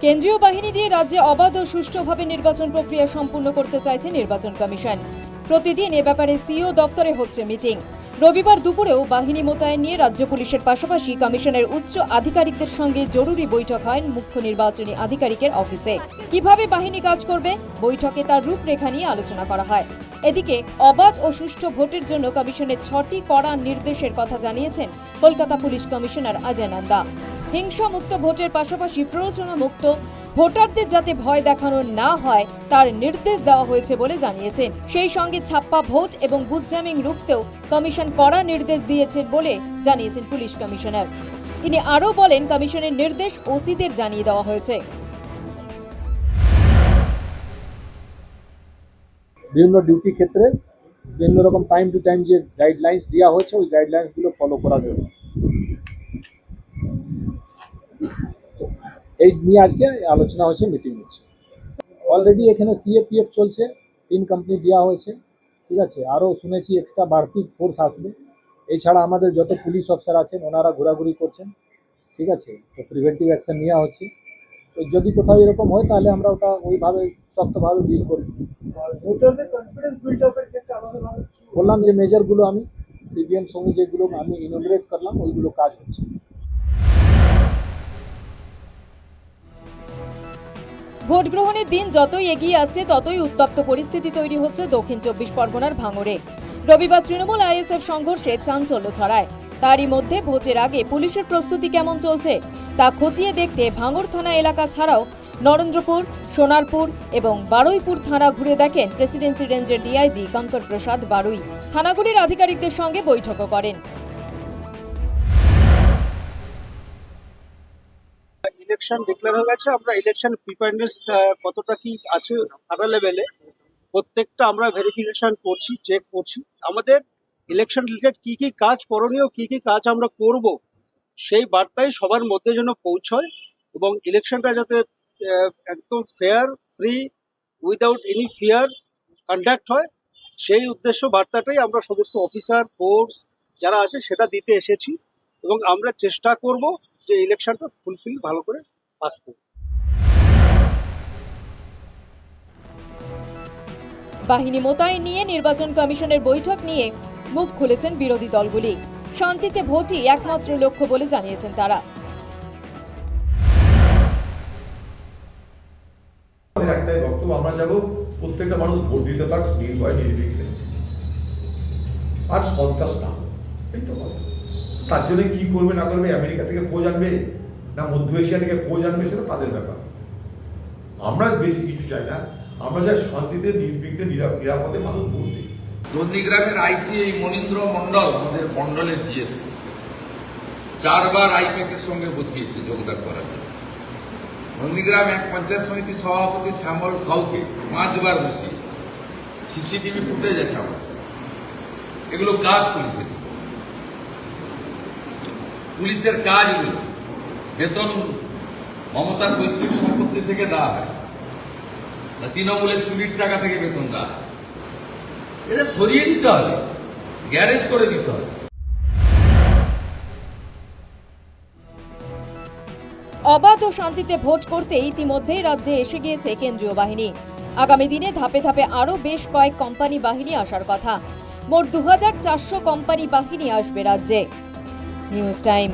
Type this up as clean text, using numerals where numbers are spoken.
কেন্দ্রীয় বাহিনী দিয়ে রাজ্যে অবাধ ও সুষ্ঠুভাবে নির্বাচন প্রক্রিয়া সম্পূর্ণ করতে চাইছে নির্বাচন কমিশন। প্রতিদিন এ ব্যাপারে সিইও দফতরে হচ্ছে মিটিং। রবিবার দুপুরেও বাহিনী মোতায়েন নিয়ে রাজ্য পুলিশের পাশাপাশি কমিশনের উচ্চ আধিকারিকদের সঙ্গে জরুরি বৈঠক হয় মুখ্য নির্বাচনী আধিকারিকের অফিসে। কিভাবে বাহিনী কাজ করবে, বৈঠকে তার রূপরেখা নিয়ে আলোচনা করা হয়। এদিকে অবাধ ও সুষ্ঠু ভোটের জন্য কমিশনের 6টি কড়া নির্দেশের কথা জানিয়েছেন কলকাতা পুলিশ কমিশনার অজয় নন্দা। হিংসা মুক্ত ভোটের পাশাপাশি প্ররোচনা মুক্ত ভোটারদের যাতে ভয় দেখানো না হয় তার নির্দেশ দেওয়া হয়েছে বলে জানিয়েছেন। সেই সঙ্গে ছাপ্পা ভোট এবং বুথ জ্যামিং রুখতেও কমিশন কড়া নির্দেশ দিয়েছেন বলে জানিয়েছেন পুলিশ কমিশনার। তিনি আরও বলেন, কমিশনের নির্দেশ ওসিদের জানিয়ে দেওয়া হয়েছে। বিভিন্ন ডিউটি ক্ষেত্রে বিভিন্ন রকম টাইম টু টাইম যে গাইডলাইন্স দেওয়া হয়েছে ওই গাইডলাইন্সগুলো ফলো করার জন্য এই নিয়ে আজকে আলোচনা হচ্ছে, মিটিং হচ্ছে। অলরেডি এখানে সিএপিএফ চলছে, 3 কোম্পানি দেওয়া হয়েছে, ঠিক আছে। আরও শুনেছি এক্সট্রা বাড়তি ফোর্স আসবে। এছাড়া আমাদের যত পুলিশ অফিসার আছেন ওনারা ঘোরাঘুরি করছেন, ঠিক আছে। তো প্রিভেন্টিভ অ্যাকশন নেওয়া হচ্ছে। তো যদি কোথাও এরকম হয় তাহলে আমরা ওটা ওইভাবে শক্তভাবে ডিল করব। ভোটারদের কনফিডেন্স বিল্ড আপের ক্ষেত্রে আলাদাভাবে বললাম যে মেজারগুলো আমি সিবিএম সঙ্গে যেগুলো আমি ইনোগ্রেট করলাম ওইগুলো কাজ হচ্ছে। ভোট গ্রহণের দিন যতই এগিয়ে আসছে ততই উত্তপ্ত পরিস্থিতি তৈরি হচ্ছে দক্ষিণ 24 পরগনার ভাঙড়ে। রবিবার তৃণমূল আইএসএফ সংঘর্ষে চাঞ্চল্য ছড়ায়। তারই মধ্যে ভোটের আগে পুলিশের প্রস্তুতি কেমন চলছে তা খতিয়ে দেখতে ভাঙড় থানা এলাকা ছাড়াও নরেন্দ্রপুর, সোনারপুর এবং বারুইপুর থানা ঘুরে দেখেন প্রেসিডেন্সি রেঞ্জের ডিআইজি কঙ্কর প্রসাদ বারুই। থানাগুলির আধিকারিকদের সঙ্গে বৈঠকও করেন। ইলেকশন ডিক্লেয়ার হয়ে গেছে। আমরা ইলেকশন প্রিপারেডনেস কতটা কি আছে থানা লেভেলে প্রত্যেকটা আমরা ভেরিফিকেশন করছি, চেক করছি। আমাদের ইলেকশন রিলেটেড কি কি কাজ করণীয়, কি কি কাজ আমরা করব, সেই বার্তাই সবার মধ্যে যেন পৌঁছয় এবং ইলেকশনটা যাতে একদম fair, free, without any fear conduct হয়, সেই উদ্দেশ্য বার্তাটাই আমরা সমস্ত অফিসার ফোর্স যারা আছে সেটা দিতে এসেছি এবং আমরা চেষ্টা করব যে ইলেকশনটা ফুলফিল ভালো করে পাস করব। বাহিনী মোতায়েন নিয়ে নির্বাচন কমিশনের বৈঠক নিয়ে মুখ খুলেছেন বিরোধী দলগুলি। শান্তিতে ভোটই একমাত্র লক্ষ্য বলে জানিয়েছেন তারা। একটাই বক্তব্য, আমরা যাব প্রত্যেকটা মানুষ ভোট দিতে পারে নির্ভয় নির্বিঘ্নে, আর সন্ত্রাস না। এই তো কথা। তার জন্য কি করবে না করবে, আমেরিকা থেকে খোঁজ আনবে না মধ্য এশিয়া থেকে খোঁজ আনবে, সেটা তাদের ব্যাপার। আমরা বেশি কিছু চাই না, আমরা চাই শান্তিতে নির্বিঘ্নে নিরাপদে মানুষ ভোট দিই। নন্দীগ্রামের আইসিআই মনীন্দ্র মন্ডল আমাদের মন্ডলের জিএসপি 4 বার আইপ্যাকের সঙ্গে বসিয়েছে যোগদান করার জন্য। নন্দীগ্রাম এক পঞ্চায়েত সমিতির সভাপতি শ্যামল সাউকে 5 বার বসিয়েছে। সিসিটিভি ফুটেজ আছে আমার। এগুলো কাজ পুলিশের কাজ। এগুলো বেতন মমতার পৈতৃক সম্পত্তি থেকে দেওয়া হয় না, তৃণমূলের চুরির টাকা থেকে বেতন দেওয়া হয়। এটা সরিয়ে দিতে হবে, গ্যারেজ করে দিতে হবে। অবাধ ও শান্তিতে ভোট করতে ইতিমধ্যেই রাজ্যে এসে গিয়েছে কেন্দ্রীয় বাহিনী। আগামী দিনে ধাপে ধাপে আরও বেশ কয়েক কোম্পানি বাহিনী আসার কথা। মোট 2400 কোম্পানি বাহিনী আসবে রাজ্যে। News time.